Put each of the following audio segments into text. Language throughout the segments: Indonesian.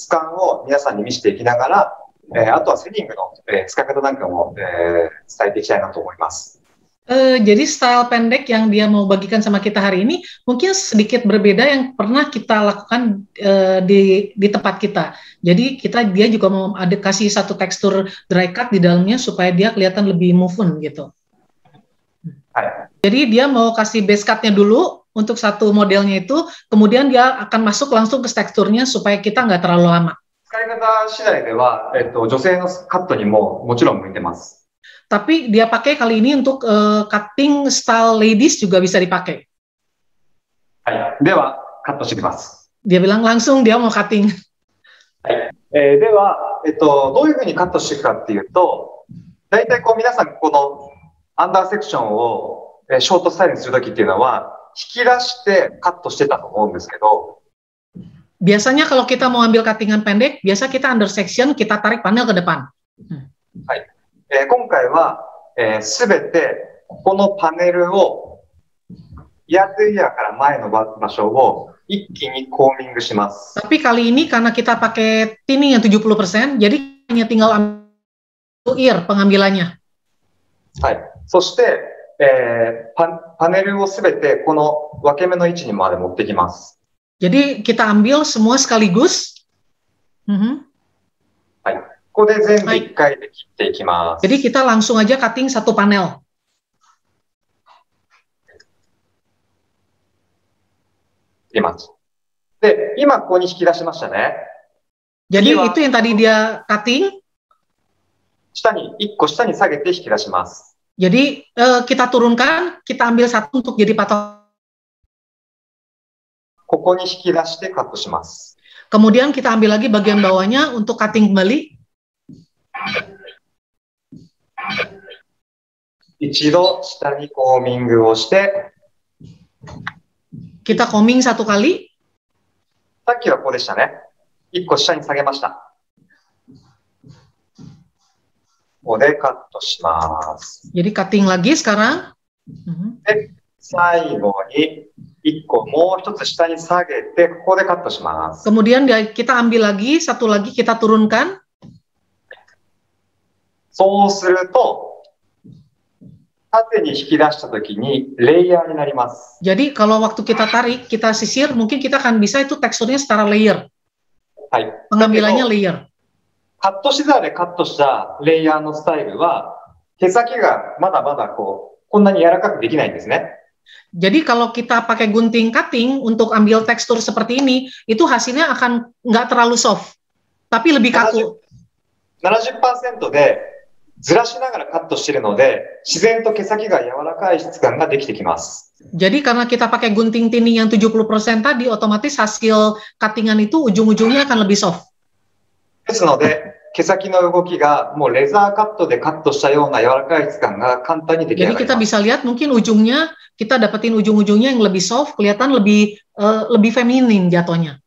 質感を皆さんに見せていきながら、あとはセリングの、使い方なんかも、伝えていきたいなと思います。Jadi style pendek yang dia mau bagikan sama kita hari ini mungkin sedikit berbeda yang pernah kita lakukan di tempat kita. Jadi dia juga mau ada kasih satu tekstur dry cut di dalamnya supaya dia kelihatan lebih move on gitu. Jadi dia mau kasih base cutnya dulu untuk satu modelnya itu, kemudian dia akan masuk langsung ke teksturnya supaya kita nggak terlalu lama. 使い方次第では、女性のカットにももちろん向いてます。Tapi dia pakai kali ini untuk cutting style ladies juga bisa dipakai. はい。では、カットしていきます。Dia bilang langsung dia mau cutting. はい。では、どういうふうにカットしていくかっていうと、大体こう皆さんこのアンダーセクションをショートスタイルにするときっていうのは、引き出してカットしてたと思うんですけど、Biasanya kalau kita mau ambil cuttingan pendek, biasa kita under section, kita tarik panel ke depan. はい。今回はすべてこのパネルをイヤートゥイヤーから前の場所を一気にコーミングします。Tapi kali ini karena kita pakai tinning yang 70%, jadi hanya tinggal ambil ear pengambilannya. はい。そして、パネルをすべてこの分け目の位置にまで持ってきます。Jadi kita ambil semua sekaligus. はい。ここで全部1回で切っていきます。Jadi kita langsung aja cutting satu panel. 入れます。で、今ここに引き出しましたね。Jadi itu yang tadi dia cutting. 1個下に下げて引き出します。Jadi kita turunkan, kita ambil satu untuk jadi patokan. ここに引き出してカットします。Kemudian kita ambil lagi bagian bawahnya untuk cutting kembali. 一度下にコーミングをして、kita combing satu kali. さっきはここでしたね。1個下に下げました。ここでカットします。Jadi cutting lagi sekarang. で、最後に1個もう一つ下に下げて、ここでカットします。Kemudian kita ambil lagi, satu lagi kita turunkan. そうすると、縦に引き出したときにレイヤーになります。Jadi kalau waktu kita tarik, kita sisir, mungkin kita akan bisa itu teksturnya secara layer. はい。Pengambilannya layer. カットシザーでカットしたレイヤーのスタイルは、手先がまだまだこんなに柔らかくできないんですね。Jadi kalau kita pakai gunting cutting untuk ambil tekstur seperti ini, itu hasilnya akan nggak terlalu soft, tapi lebih kaku. 70% でずらしながらカットしているので、自然と毛先が柔らかい質感ができてきます。Jadi karena kita pakai gunting tinning yang 70% tadi, otomatis hasil cuttingan itu ujung-ujungnya akan lebih soft. ですので、毛先の動きがもうレザーカットでカットしたような柔らかい質感が簡単にでき上がります。Jadi kita bisa lihat mungkin ujungnya, kita dapetin ujung-ujungnya yang lebih soft, kelihatan lebih feminin jatuhnya.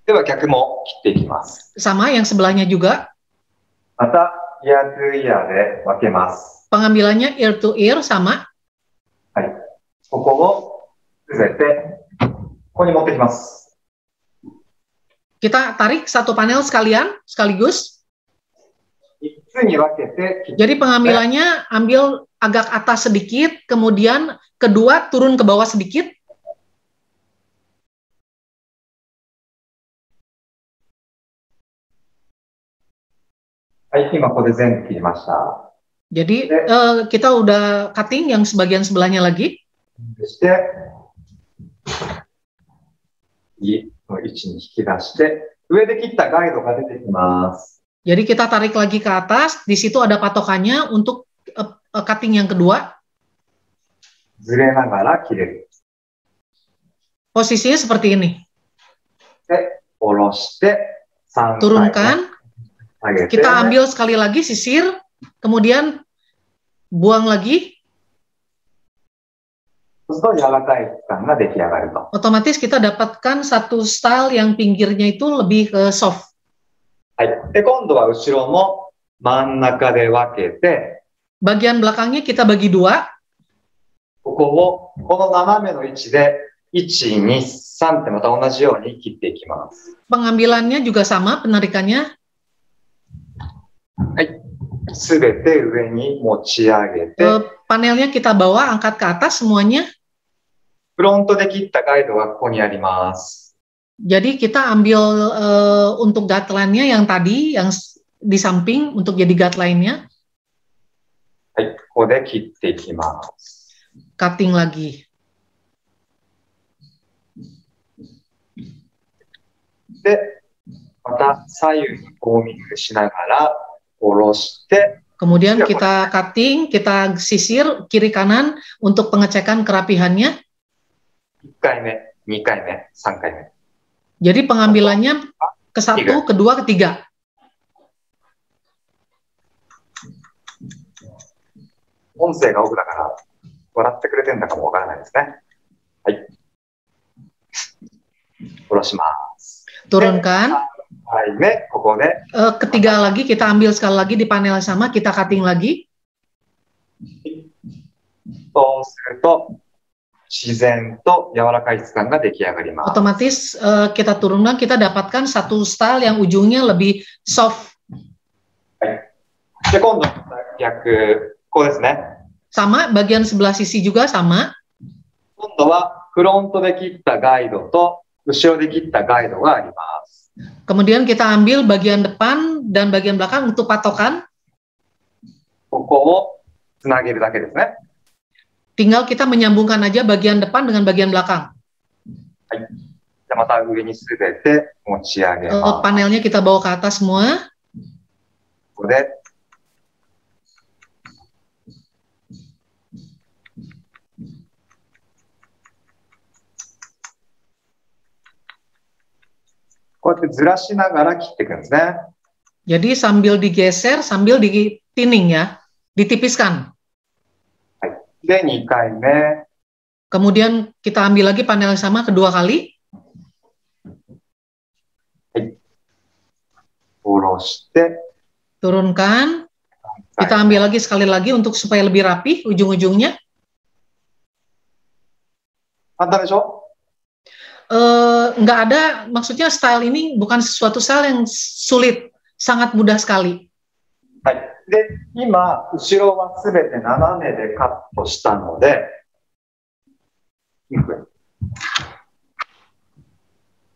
では逆も切っていきます。Sama yang sebelahnya juga. また、イヤートゥイヤーで分けます。Pengambilannya ear to ear sama. はい。ここをすべてここに持ってきます。Kita tarik satu panel sekaligus. 3つに分けて。Jadi pengambilannya ambil agak atas sedikit, kemudian kedua turun ke bawah sedikit. Jadi kita udah cutting yang sebagian sebelahnya lagi. Jadi kita tarik lagi ke atas, di situ ada patokannya untuk cutting yang kedua. Posisinya seperti ini. Turunkan. Kita ambil sekali lagi, sisir, kemudian buang lagi. Otomatis kita dapatkan satu style yang pinggirnya itu lebih soft. Bagian belakangnya kita bagi dua. 1、2、3ってまた同じように切っていきます。Pengambilannya juga sama, penarikannya. はい。すべて上に持ち上げて、panelnya kita bawa, angkat ke atas semuanya. フロントで切ったガイドがここにあります。Jadi kita ambil untuk guideline-nya yang tadi, yang di samping untuk jadi guideline-nya. はい、ここで切っていきます。Cutting lagi. で、また左右にコーミングしながら下ろして、kemudian kita cutting, kita sisir kiri kanan untuk pengecekan kerapihannya. 1回目、2回目、3回目。Jadi pengambilannya ke satu, kedua, ketiga. 音声がオフだから笑ってくれてるんだかもわからないですね。はい。下ろします。Turunkan. はいね、ここで。Ketiga lagi kita ambil sekali lagi di panel sama, kita cutting lagi. そうすると自然と柔らかい質感が出来上がります。Otomatis kita turunkan, kita dapatkan satu style yang ujungnya lebih soft. はい。で、今度逆。こうですね。Sama, bagian sebelah sisi juga sama. 今度はフロントで切ったガイドと後ろで切ったガイドがあります。Kemudian kita ambil bagian depan dan bagian belakang untuk patokan. ここをつなげるだけですね。Tinggal kita menyambungkan aja bagian depan dengan bagian belakang. はい。じゃあまた上にすべて持ち上げます。Panelnya kita bawa ke atas semua. ここでこうやってずらしながら切っていくんですね。Jadi sambil digeser, sambil ditining ya, ditipiskan. はい。で、2回目。Kemudian kita ambil lagi panel yang sama kedua kali. はい。下ろして。Turunkan. Kita ambil lagi sekali lagi untuk supaya lebih rapi ujung-ujungnya. 簡単でしょ？Nggak ada, maksudnya style ini bukan sesuatu style yang sulit, sangat mudah sekali. はい。で、今、後ろはすべて斜めでカットしたので、こ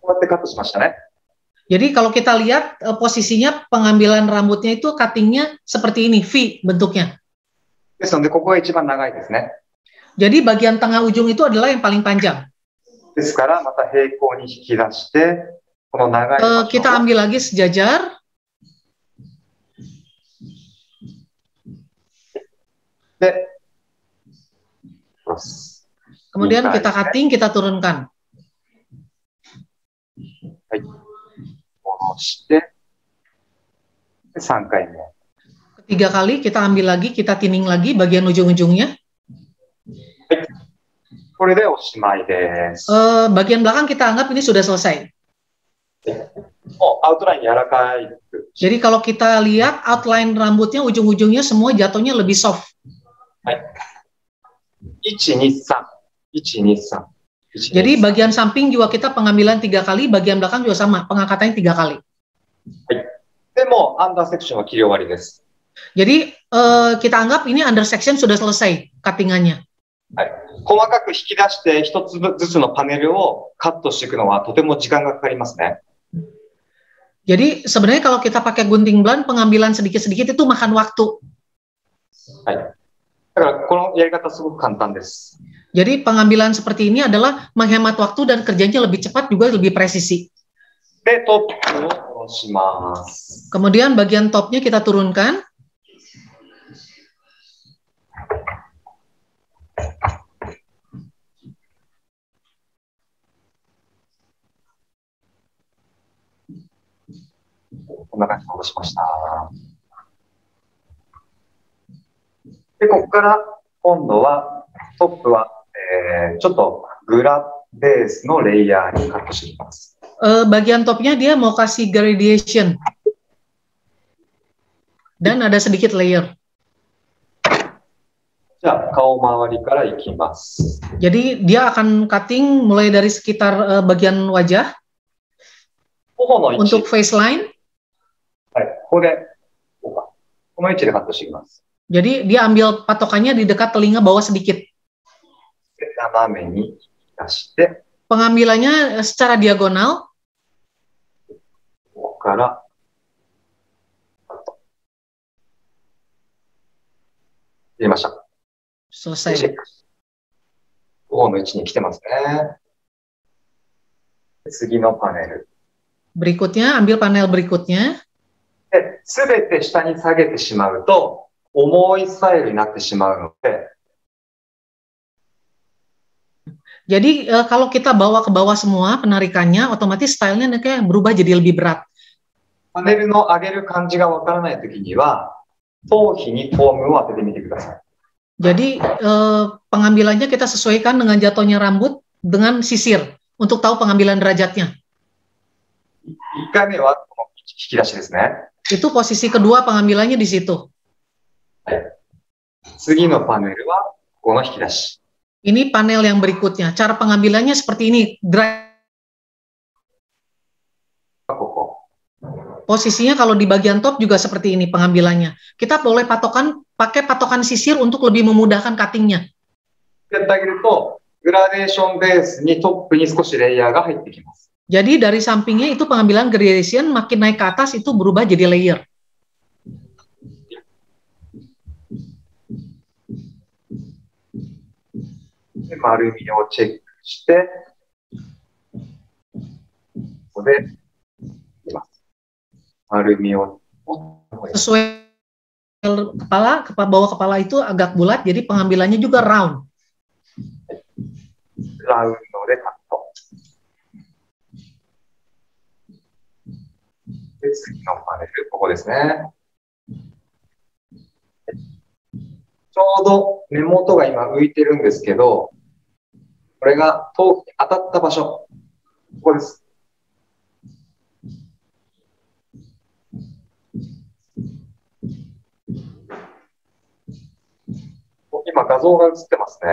うやってカットしましたね。Jadi kalau kita lihat posisinya pengambilan rambutnya itu cuttingnya seperti ini, V bentuknya. ですので、ここが一番長いですね。Jadi bagian tengah ujung itu adalah yang paling panjang. ですから、また平行に引き出して、この長い場所を kita ambil lagi sejajar. で、kemudian kita cutting, kita turunkan. はい。下ろして、3回目。Ketiga kali kita ambil lagi, kita tining lagi bagian ujung-ujungnya. はい。これでおしまいです。bagian belakang kita anggap ini sudah selesai. もうアウトライン柔らかい。Jadi kalau kita lihat outline rambutnya ujung-ujungnya semua jatuhnya lebih soft. はい。1、2、3。1、2、3。Jadi bagian samping juga kita pengambilan 3 kali, bagian belakang juga sama, pengangkatannya 3 kali. はい。でもアンダーセクションは切り終わりです。Jadi kita anggap ini under section sudah selesai cuttingannya. はい。細かく引き出して一つずつのパネルをカットしていくのはとても時間がかかりますね。Jadi sebenarnya kalau kita pakai gunting blend, pengambilan sedikit-sedikit itu makan waktu. はい。だからこのやり方すごく簡単です。Jadi pengambilan seperti ini adalah menghemat waktu dan kerjanya lebih cepat juga lebih presisi. で、トップを下ろします。Kemudian bagian topnya kita turunkan. こんな感じで下ろしました。で、ここから今度はトップは、ちょっとグラベースのレイヤーにカットしていきます。Bagian topnya dia mau kasih gradation dan ada sedikit layer. じゃあ、顔周りからいきます。Jadi dia akan cutting mulai dari sekitar bagian wajah 頬の位 untuk 置。 face line. はい、ここで、この位置でカットしていきます。 Jadi dia ambil patokannya di dekat telinga bawah sedikit. で、斜めに出して、 Pengambilannya secara diagonal. ここからカット。入れました。 Selesai. チェック。頬の位置に来てますね。次のパネル。 Berikutnya, ambil panel berikutnya. で、すべて下に下げてしまうと、重いスタイルになってしまうので、 Jadi kalau kita bawa ke bawah semua penarikannya, otomatis stylenya kayak berubah jadi lebih berat. パネルの上げる感じがわからないときには、頭皮にコームを当ててみてください。 Jadi pengambilannya kita sesuaikan dengan jatuhnya rambut dengan sisir untuk tahu pengambilan derajatnya. 1回目はこの引き出しですね。 Itu posisi kedua pengambilannya di situ. 次のパネルはこの引き出し。 Ini panel yang berikutnya. Cara pengambilannya seperti ini.ここ。 Posisinya kalau di bagian top juga seperti ini pengambilannya. Kita boleh pakai patokan sisir untuk lebih memudahkan cuttingnya. やってあげると、グラデーションベースにトップに少しレイヤーが入ってきます。 Jadi dari sampingnya itu pengambilan gradation makin naik ke atas itu berubah jadi layer. で、丸みをチェックして、ここでいます。丸みを。 Sesuai bawah kepala itu agak bulat, jadi pengambilannya juga round. ラウンドでカット。で、次のパネル、ここですね。ちょうど根元が今浮いてるんですけど、これが頭皮に当たった場所、ここです。今画像が映ってますね。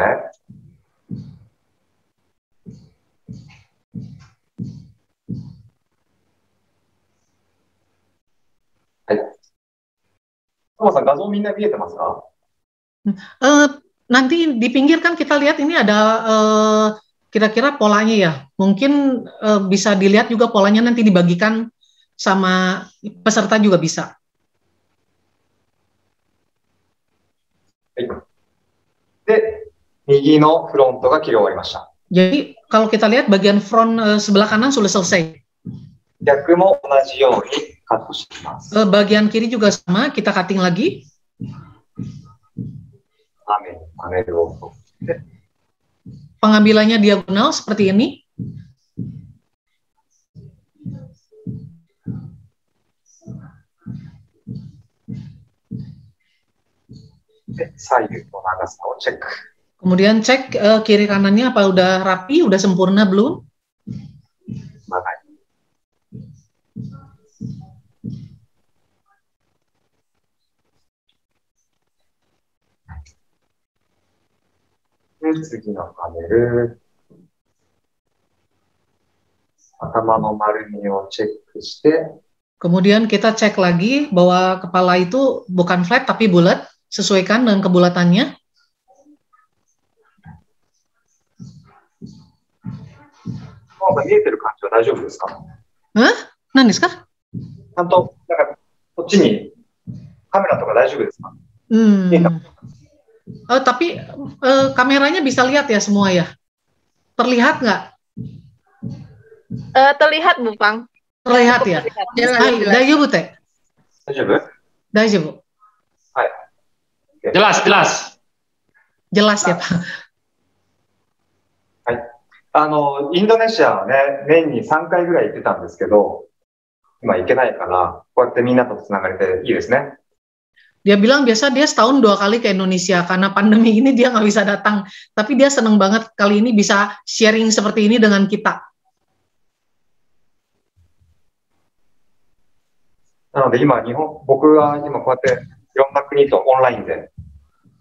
はい。トマさん、画像みんな見えてますか？ Nanti di pinggir kan kita lihat ini ada kira-kira polanya ya. Mungkin bisa dilihat juga polanya nanti dibagikan sama peserta juga bisa. はい。で、右のフロントが切り終わりました。 Jadi kalau kita lihat bagian front sebelah kanan sudah selesai. 逆も同じようにカットしています。 Bagian kiri juga sama, kita cutting lagi. パネルを取って。 Pengambilannya diagonal seperti ini. で、左右の長さをチェック。 Kemudian cek kiri kanannya apa udah rapi, udah sempurna belum? 長い。で、次のパネル。頭の丸みをチェックして。 Kemudian kita cek lagi bahwa kepala itu bukan flat tapi bulat, sesuaikan dengan kebulatannya. 見えてる感じは大丈夫ですか？ 何ですか？ ちゃんと、なんか、こっちにカメラとか大丈夫ですか？ Tapi kameranya bisa lihat ya semua ya? Terlihat nggak? Terlihat, Bu Pang. Terlihat ya? Daijoubu teh? Daijoubu? Daijoubu. Hai. Jelas, jelas. Jelas ya, Pak. インドネシアはね、年に3回ぐらい行ってたんですけど、今行けないから、こうやってみんなとつながれていいですね。 Dia bilang biasa dia setahun 2 kali ke Indonesia, karena pandemi ini dia nggak bisa datang. Tapi dia senang banget kali ini bisa sharing seperti ini dengan kita. なので今、僕は今こうやっていろんな国とオンラインで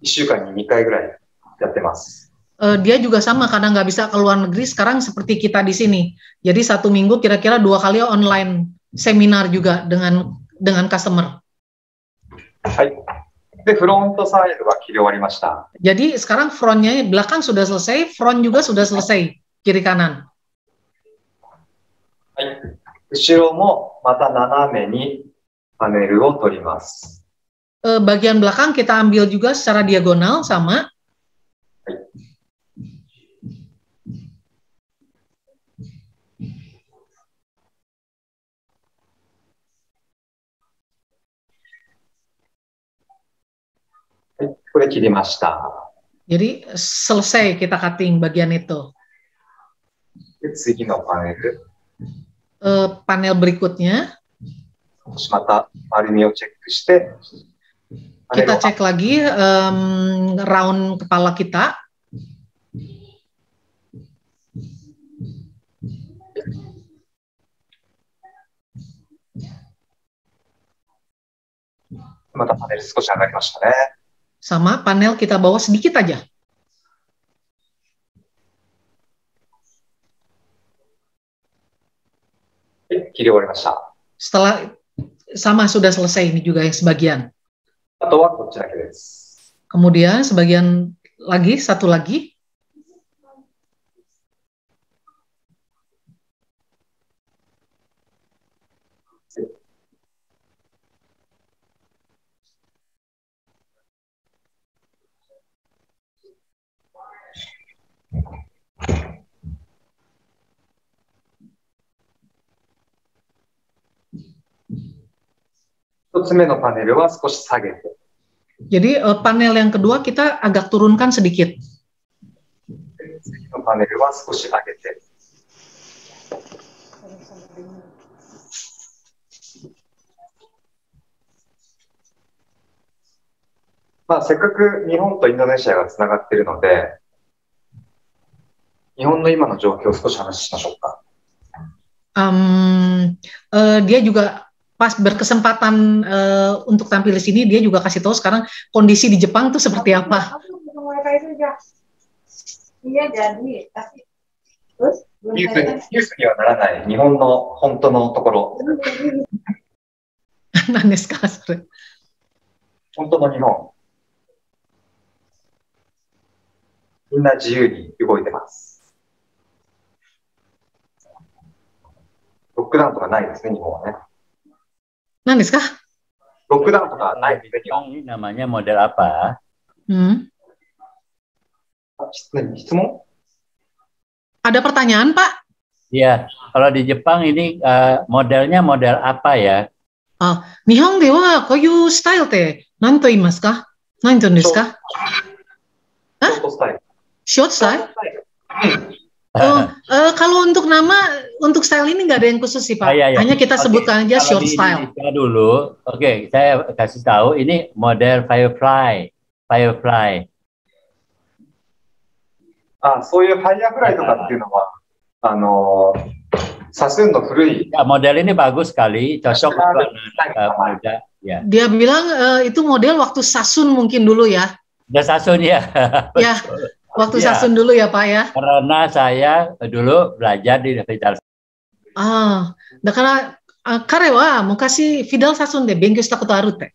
一1週間に2回ぐらいやってます。Dia juga sama karena nggak bisa ke luar negeri sekarang seperti kita di sini. Jadi 1 minggu kira-kira 2 kali online seminar juga dengan customer. はい。で、フロントサイドは切り終わりました。Jadi sekarang frontnya belakang sudah selesai, front juga sudah selesai, kiri kanan. はい。後ろもまた斜めにパネルを取ります。Bagian belakang kita ambil juga secara diagonal sama. はい。これ切りました。Jadi selesai kita cutting bagian itu. で、次のパネル。Panel berikutnya. また丸みをチェックして。Kita cek lagi round kepala kita. Mata panel 少し上がりましたね。Sama panel kita bawa sedikit aja. Setelah sama sudah selesai ini juga yang sebagian. Kemudian sebagian lagi, satu lagi. Jadi panel yang kedua kita agak turunkan sedikit. Dia juga pas berkesempatan untuk tampil di sini, dia juga kasih tahu sekarang kondisi di Jepang tuh seperti apa. Iya, jadi tapi terus Ini namanya model apa? Ada pertanyaan, Pak? Iya, kalau di Jepang ini modelnya model apa ya? Nihon de wa koyu style te nan to imasu ka? Nan to desu ka? Short style? Kalau untuk nama, untuk style ini nggak ada yang khusus sih, Pak. Hanya kita sebutkan aja short style. Dulu, saya kasih tahu ini model Firefly. Firefly. そういうファイヤーフライとかっていうのは、サスンの古い。model ini bagus sekali, cocok muda. Ya. Dia bilang itu model waktu Sasun mungkin dulu ya. Udah Sasun ya. Ya, waktu Sasun dulu ya Pak ya. Karena saya dulu belajar di Fidal. だから彼は昔フィダルサスンで勉強したことあるって。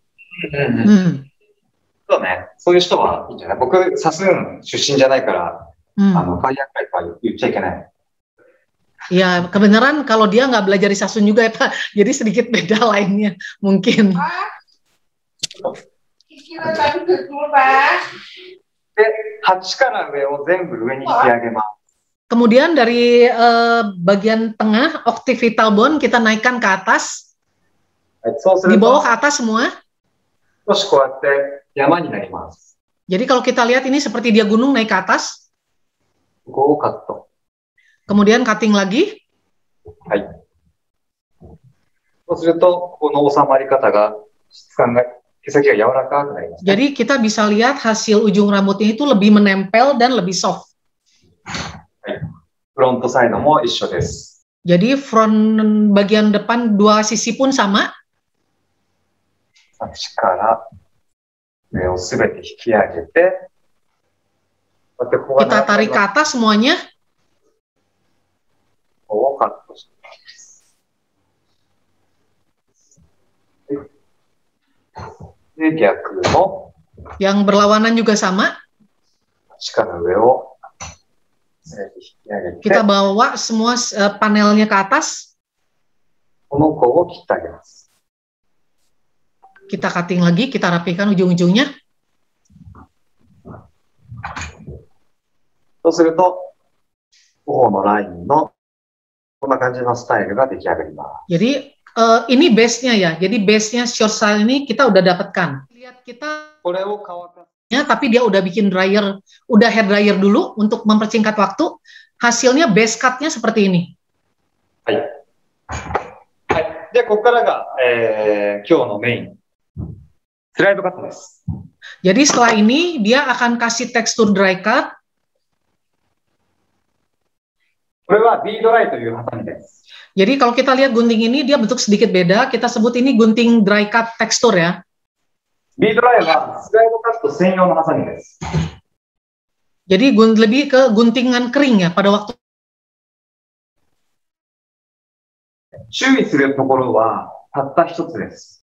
そうね、そういう人はいいんじゃない。僕サスン出身じゃないから。ファイヤーフライとか言っちゃいけない。Ya, kebenaran kalau dia nggak belajar di Sasun juga ya Pak, jadi sedikit beda lainnya mungkin. Kemudian dari bagian tengah, occipital bone kita naikkan ke atas, di bawah ke atas semua. Jadi kalau kita lihat ini seperti dia gunung naik ke atas. Kemudian cutting lagi. Jadi kita bisa lihat hasil ujung rambutnya itu lebih menempel dan lebih soft. Jadi front bagian depan dua sisi pun sama. 上をすべて引き上げて、こうやってここ Kita が tarik ke atas semuanya. ここをカットしていきます。で、逆も Yang berlawanan juga sama. 力の上をすべて引き上げて、 Kita bawa semua panelnya ke atas. この子を切ってあげます。 Kita cutting lagi, kita rapikan ujung-ujungnya. そうすると、ここのラインのこんな感じのスタイルが出来上がります。 Jadi ini base-nya ya. Jadi base-nya short style ini kita udah dapatkan. Lihat kita これを乾かす。 ya, tapi dia udah bikin dryer, udah hair dryer dulu untuk mempersingkat waktu. Hasilnya base cut-nya seperti ini. はい。はい。で、ここからが、今日のメイン。スライドカットです。 Jadi setelah ini dia akan kasih tekstur dry cut. これは B ドライというハサミです。 Jadi kalau kita lihat gunting ini dia bentuk sedikit beda. Kita sebut ini gunting dry cut tekstur ya. B ドライはスライドカット専用のハサミです。 Jadi lebih ke guntingan kering ya pada waktu. 注意するところはたった一つです。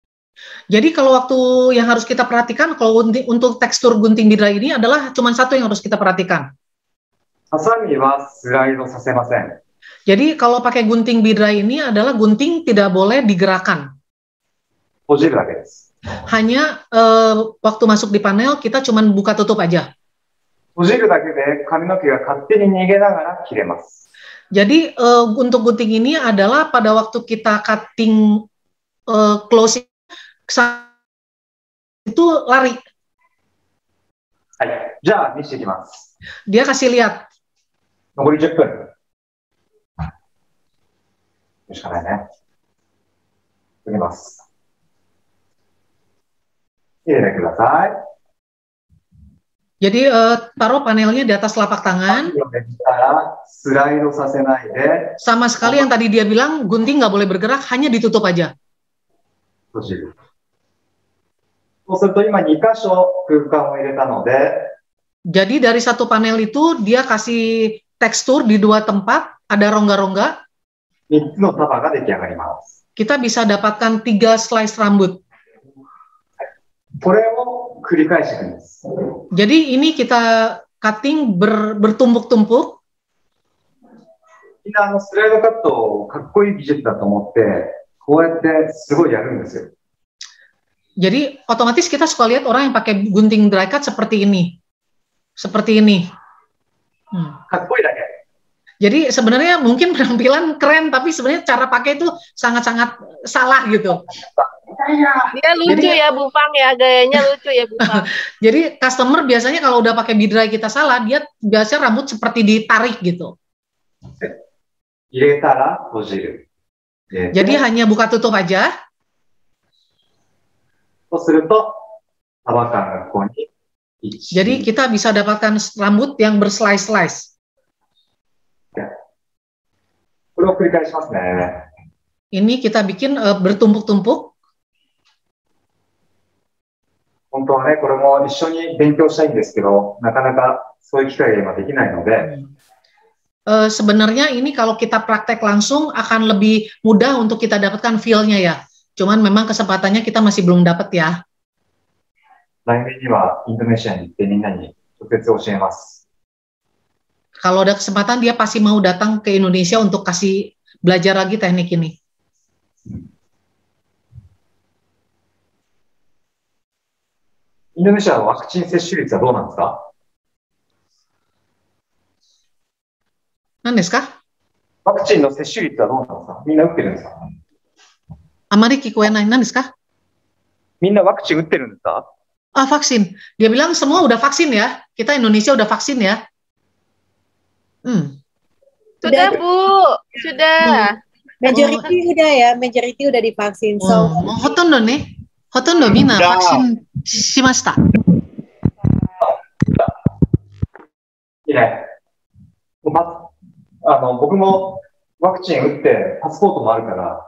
Jadi kalau waktu yang harus kita perhatikan kalau untuk tekstur gunting bidra ini adalah cuma satu yang harus kita perhatikan. ハサミはスライドさせません。 Jadi kalau pakai gunting bidra ini adalah gunting tidak boleh digerakkan. 閉じるだけです。 Hanya waktu masuk di panel kita cuma buka tutup aja. 閉じるだけで髪の毛が勝手に逃げながら切れます。 Jadi untuk gunting ini adalah pada waktu kita cutting closing itu lari. はい。じゃあ見せていきます。 Dia kasih lihat. 残り10分。しかないね。いきます。入れてください。 Jadi taruh panelnya di atas telapak tangan. スライドさせないで。 Sama sekali yang tadi dia bilang gunting nggak boleh bergerak, hanya ditutup aja. 閉じる。そうすると今2箇所空間を入れたので。 Jadi dari satu panel itu dia kasih tekstur di dua tempat, ada rongga-rongga. 3つの束が出来上がります。 Kita bisa dapatkan 3 slice rambut. これを繰り返していくんです。 Jadi ini kita cutting bertumpuk-tumpuk. みんなスライドカットをかっこいい技術だと思って、こうやってすごいやるんですよ。 Jadi otomatis kita suka lihat orang yang pakai gunting dry cut seperti ini. Seperti ini. かっこいいだけ。 Jadi sebenarnya mungkin penampilan keren, tapi sebenarnya cara pakai itu sangat-sangat salah gitu. Dia lucu ya Bu Pang ya, gayanya lucu ya Bu Pang. Jadi customer biasanya kalau udah pakai bidrai kita salah, dia biasanya rambut seperti ditarik gitu. 入れたら閉じる。 Jadi hanya buka tutup aja. そうすると、束感がここに。 Jadi kita bisa dapatkan rambut yang berslice-slice. これを繰り返しますね。 Ini kita bikin bertumpuk-tumpuk. 本当はね、これも一緒に勉強したいんですけど、なかなかそういう機会が今できないので。 Sebenarnya ini kalau kita praktek langsung akan lebih mudah untuk kita dapatkan feel-nya ya. Cuman memang kesempatannya kita masih belum dapat ya. 来年にはインドネシアに行ってみんなに直接教えます。 Kalau ada kesempatan dia pasti mau datang ke Indonesia untuk kasih belajar lagi teknik ini. Indonesia はワクチン接種率はどうなんですか? 何ですか? ワクチンの接種率はどうなんですか? みんな打ってるんですか? あまり聞こえない。何ですか? みんなワクチン打ってるんですか? Ah, vaksin. Dia bilang semua udah vaksin ya. Kita Indonesia udah vaksin ya. Sudah Bu, sudah. Majority udah ya, majority udah divaksin. So, ほとんどね、ほとんどみんなワクチンしました。いいね。僕もワクチン打ってパスポートもあるから、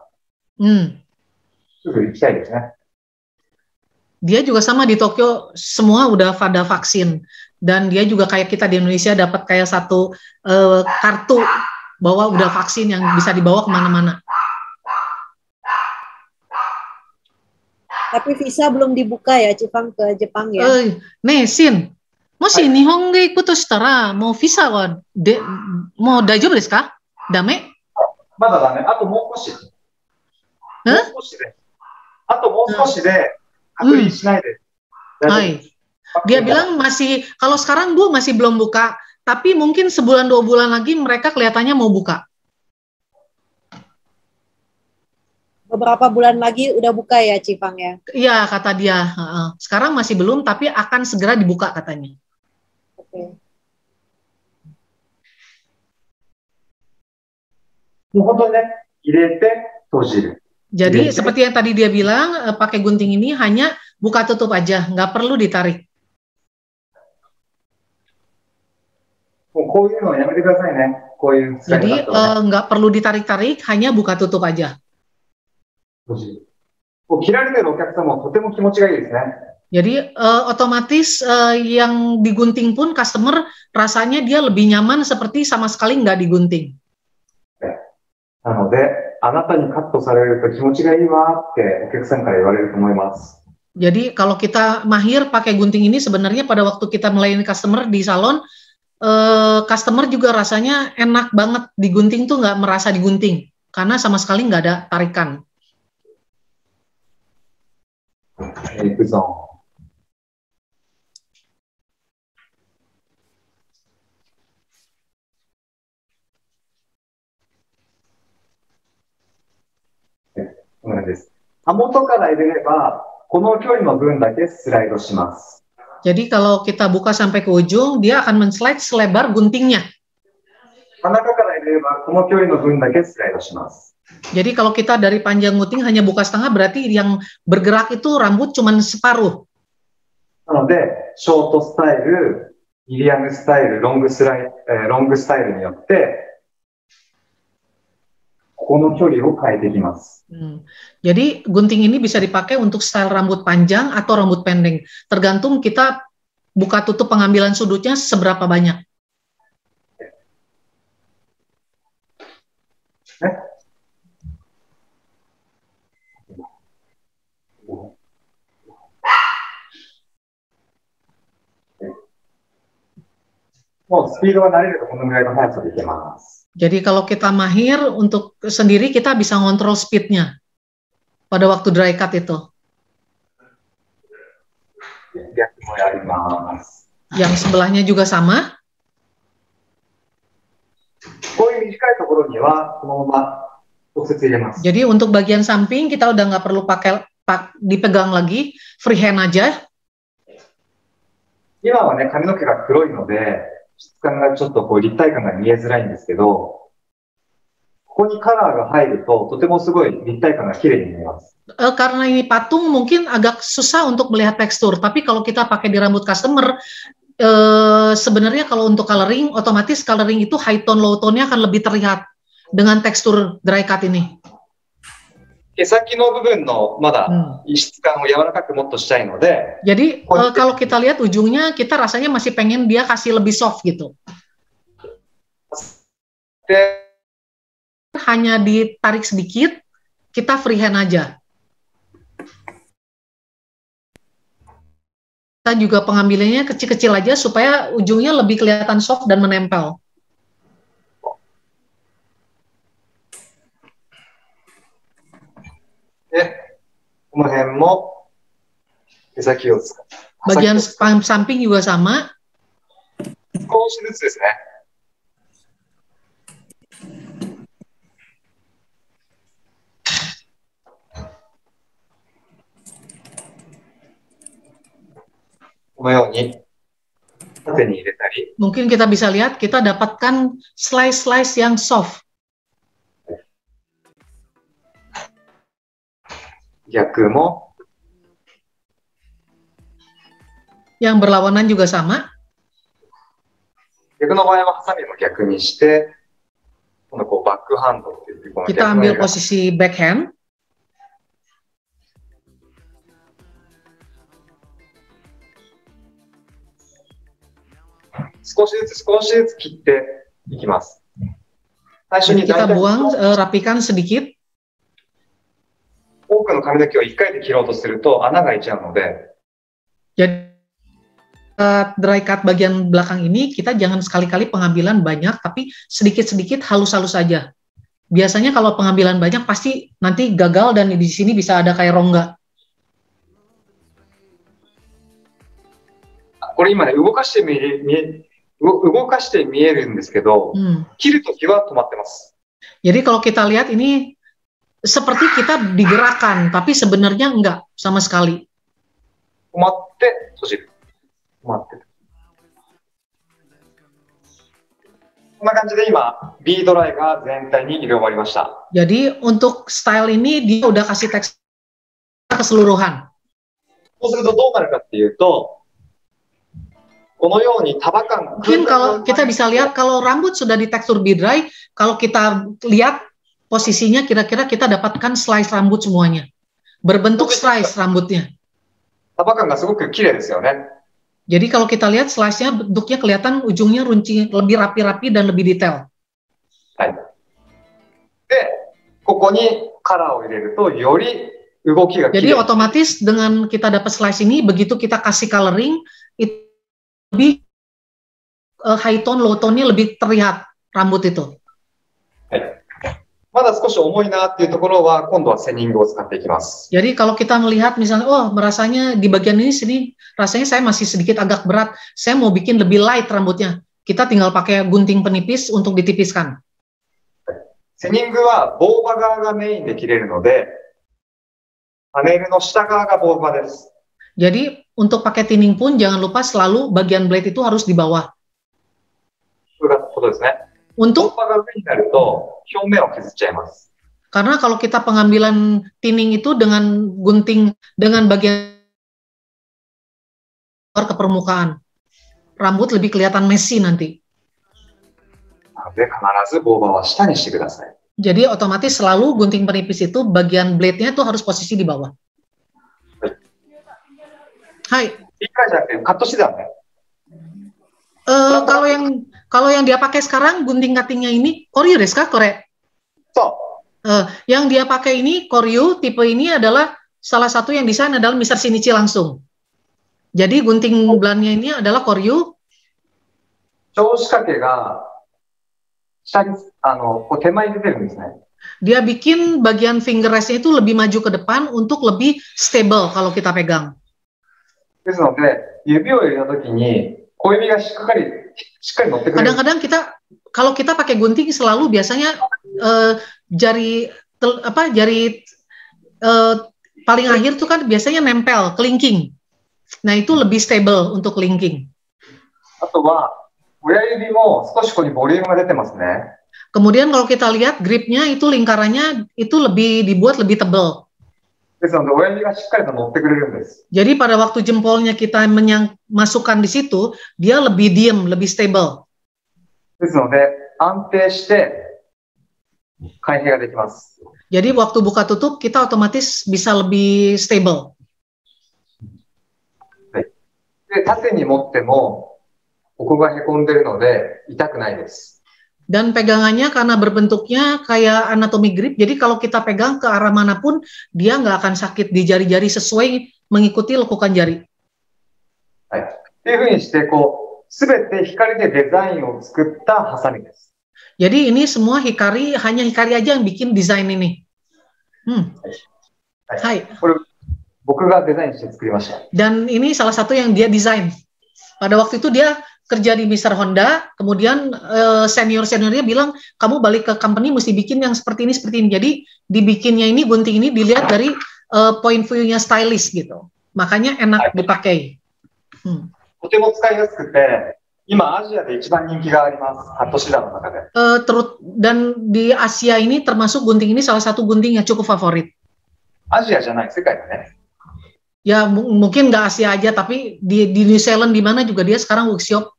すぐ行きたいですね。Dia juga sama di Tokyo, semua udah pada vaksin. Dan dia juga kayak kita di Indonesia dapat kayak satu kartu bahwa udah vaksin yang bisa dibawa kemana-mana. Tapi visa belum dibuka ya, Cipang, ke Jepang ya? Nih, Sin. もし日本へ行くとしたら、もうビザはもう大丈夫ですか？ダメ？まだダメ。あともう少し。もう少しで。あともう少しで隔離しないで。Hai. Dia bilang masih, kalau sekarang Bu masih belum buka, tapi mungkin sebulan 2 bulan lagi mereka kelihatannya mau buka. Beberapa bulan lagi udah buka ya, Cipang ya? Iya, kata dia. Sekarang masih belum, tapi akan segera dibuka katanya. Oke. Jadi seperti yang tadi dia bilang, pakai gunting ini hanya buka tutup aja, nggak perlu ditarik. Jadi nggak perlu ditarik-tarik, hanya buka tutup aja. Jadi otomatis yang digunting pun customer rasanya dia lebih nyaman seperti sama sekali nggak digunting. Jadi kalau kita mahir pakai gunting ini sebenarnya pada waktu kita melayani customer di salon, customer juga rasanya enak banget digunting tuh nggak merasa digunting karena sama sekali nggak ada tarikan. Jadi kalau kita buka sampai ke ujung, dia akan men-slide selebar guntingnya. Jadi kalau kita dari panjang gunting hanya buka setengah, berarti yang bergerak itu rambut cuma separuh. Jadi gunting ini bisa dipakai untuk style rambut panjang atau rambut pendek, tergantung kita buka tutup pengambilan sudutnya seberapa banyak. Jadi kalau kita mahir untuk sendiri kita bisa ngontrol speednya pada waktu dry cut itu. Yang sebelahnya juga sama. Jadi untuk bagian samping kita udah nggak perlu pakai dipegang lagi, freehand aja. 今はね、髪の毛が黒いので、質感がちょっとこう立体感が見えづらいんですけど、ここにカラーが入ると、とてもすごい立体感が綺麗に見えます。Karena ini patung mungkin agak susah untuk melihat tekstur, tapi kalau kita pakai di rambut customer, sebenarnya kalau untuk coloring, otomatis coloring itu high tone, low tone-nya akan lebih terlihat dengan tekstur dry cut ini. 毛先の部分のまだ質感を柔らかくもっとしたいので、jadi kalau kita lihat ujungnya kita rasanya masih pengen dia kasih lebih soft gitu. Hanya ditarik sedikit, kita freehand aja. Kita juga pengambilannya kecil-kecil aja supaya ujungnya lebih kelihatan soft dan menempel. Bagian samping juga sama. Mungkin kita bisa lihat, kita dapatkan slice-slice yang soft. Yang berlawanan juga sama. Kita ambil posisi backhand. 少しずつ少しずつ切っていきます。最初 Jadi に kita 大体 buang, rapikan sedikit. 多くの髪の毛を1回で切ろうとすると穴が開いちゃうので、 Jadi dry cut bagian belakang ini kita jangan sekali-kali pengambilan banyak, tapi sedikit-sedikit halus-halus saja. Biasanya kalau pengambilan banyak pasti nanti gagal dan di sini bisa ada kayak rongga. これ今ね、動かして見えるんですけど、切るときは止まってます。 Jadi kalau kita lihat ini seperti kita digerakkan, tapi sebenarnya enggak sama sekali. 止まって閉じる。止まって。こんな感じで今、B ドライが全体に入れ終わりました。 Jadi untuk style ini dia udah kasih teks keseluruhan. そうするとどうなるかっていうと、このように束感。 Mungkin kalau kita bisa lihat kalau rambut sudah di tekstur B dry, kalau kita lihat posisinya kira-kira kita dapatkan slice rambut semuanya. Berbentuk slice rambutnya. 束感がすごく綺麗ですよね。 Jadi kalau kita lihat slice-nya bentuknya kelihatan ujungnya runcing, lebih rapi-rapi dan lebih detail. はい。で、ここにカラーを入れるとより動きが綺 Jadi 麗。 otomatis dengan kita dapat slice ini, begitu kita kasih coloring, itu lebih high tone, low tone-nya lebih terlihat rambut itu. はい。まだ少し重いなっていうところは今度はセニングを使っていきます。 Jadi kalau kita melihat misalnya, oh merasanya di bagian ini sini rasanya saya masih sedikit agak berat, saya mau bikin lebih light rambutnya. Kita tinggal pakai gunting penipis untuk ditipiskan. セニングは棒刃側がメインで切れるので、パネルの下側が棒刃です。 Jadi untuk pakai tinning pun jangan lupa selalu bagian blade itu harus di bawah. こういうことですね。 Untuk 棒刃が上になると表面を削っちゃいます。 karena kalau kita pengambilan tinning itu dengan gunting dengan bagian ke permukaan, rambut lebih kelihatan messy nanti. なので必ず棒刃は下にしてください。 Jadi otomatis selalu gunting penipis itu bagian blade-nya itu harus posisi di bawah. Hai. 一回じゃなくてカットシザーね。 Kalau yang dia pakai sekarang gunting cutting-nya ini Koryu desu ka, kore? そう。 Yang dia pakai ini Koryu, tipe ini adalah salah satu yang desain adalah Mr. Shinichi langsung. Jadi gunting blade-nya ini adalah Koryu. 長仕掛けが下にこう手前に出てるんですね。 Dia bikin bagian finger rest-nya itu lebih maju ke depan untuk lebih stable kalau kita pegang. ですので、指を入れたときに小指がしっかり乗ってくれる。 Kadang-kadang kalau kita pakai gunting selalu biasanya jari paling akhir tuh kan biasanya nempel, kelingking. Nah itu lebih stable untuk kelingking. あとは親指も少しここにボリュームが出てますね。 Kemudian kalau kita lihat gripnya itu lingkarannya itu dibuat lebih tebal. ですので親指がしっかりと乗ってくれるんです。 Jadi pada waktu jempolnya kita masukkan di situ, dia lebih diem, lebih stable. ですので安定して開閉ができます。 Jadi waktu buka tutup kita otomatis bisa lebih stable. はい。で縦に持ってもここがへこんでるので痛くないです。 Dan pegangannya karena berbentuknya kayak anatomi grip, jadi kalau kita pegang ke arah manapun, dia nggak akan sakit di jari-jari sesuai mengikuti lekukan jari. はい。っていうふうにしてすべて光でデザインを作ったハサミです。 Jadi ini semua hanya Hikari aja yang bikin desain ini. Hai. これ僕がデザインして作りました。 Dan ini salah satu yang dia desain. Pada waktu itu dia kerja di Mr. Honda, kemudian senior-seniornya bilang, kamu balik ke company mesti bikin yang seperti ini, seperti ini. Jadi dibikinnya ini, gunting ini dilihat dari point view-nya stylist gitu. Makanya enak dipakai. とても使いやすくて、今アジアで一番人気があります。カットシザーの中で。 Dan di Asia ini termasuk gunting ini salah satu gunting yang cukup favorit. アジアじゃない、世界だね。 Ya mungkin nggak Asia aja, tapi di New Zealand di mana juga dia sekarang workshop.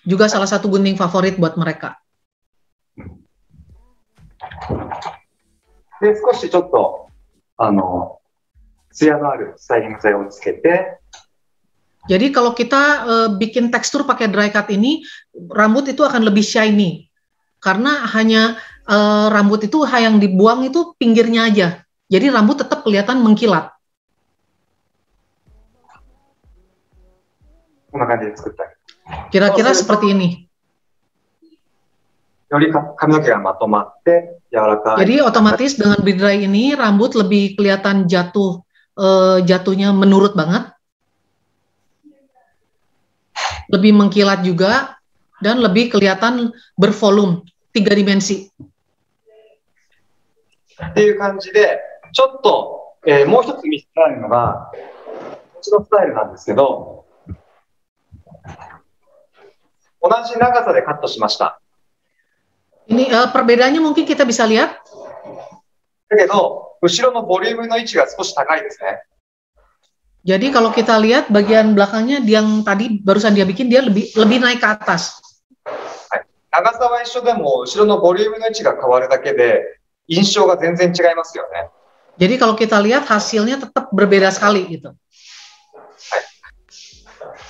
Juga salah satu gunting favorit buat mereka. で、少しちょっと、艶のあるスタイリング剤をつけて、Jadi kalau kita bikin tekstur pakai dry cut ini, rambut itu akan lebih shiny. Karena hanya rambut itu yang dibuang itu pinggirnya aja. Jadi rambut tetap kelihatan mengkilat. こんな感じで作ったり。 Kira-kira seperti ini. より髪の毛がまとまって柔らかい。 Jadi otomatis dengan blow dry ini rambut lebih kelihatan jatuhnya menurut banget. Lebih mengkilat juga dan lebih kelihatan bervolume 3 dimensi. っていう感じで、ちょっと、もう一つ見せられるのが、こっちのスタイルなんですけど、同じ長さでカットしました。 Ini perbedaannya mungkin kita bisa lihat. だけど、後ろのボリュームの位置が少し高いですね。 Jadi kalau kita lihat bagian belakangnya yang tadi barusan dia bikin dia lebih naik ke atas. はい、長さは一緒でも、後ろのボリュームの位置が変わるだけで、印象が全然違いますよね。 Jadi kalau kita lihat hasilnya tetap berbeda sekali gitu.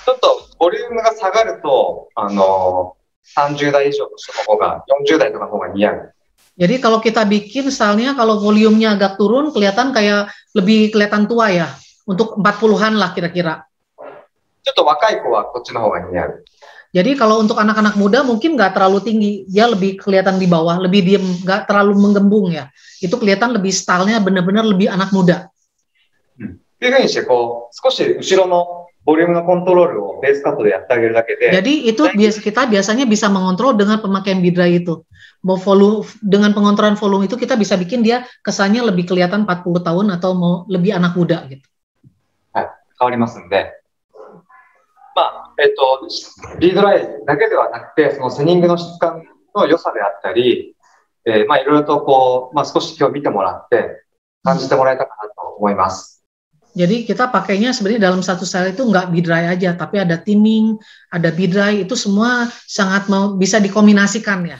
ちょっとボリュームが下がると、30代以上の人の方が、40代とかの方が似合う。 Jadi kalau kita bikin stylenya kalau volumenya agak turun kelihatan kayak lebih kelihatan tua ya. Untuk 40-an lah kira-kira. ちょっと若い子はこっちの方が似合う。 Jadi kalau untuk anak-anak muda mungkin nggak terlalu tinggi, dia lebih kelihatan di bawah, lebih diem, nggak terlalu menggembung ya. Itu kelihatan lebih stylenya benar-benar lebih anak muda. っていうふうにして、こう、少し後ろのボリュームのコントロールをベースカットでやってあげるだけで。 Jadi itu kita biasanya bisa mengontrol dengan pemakaian blow dry itu. Mau volume, dengan pengontrolan volume itu kita bisa bikin dia kesannya lebih kelihatan 40 tahun atau mau lebih anak muda gitu. はい、変わりますんで。まあ、リードライだけではなくて、そのセニングの質感の良さであったり、まあ、いろいろとこう、まあ、少し今日見てもらって、感じてもらえたかなと思います。 Jadi kita pakainya sebenarnya dalam satu style itu nggak blow dry aja, tapi ada thinning, ada blow dry, itu semua sangat bisa dikombinasikan ya.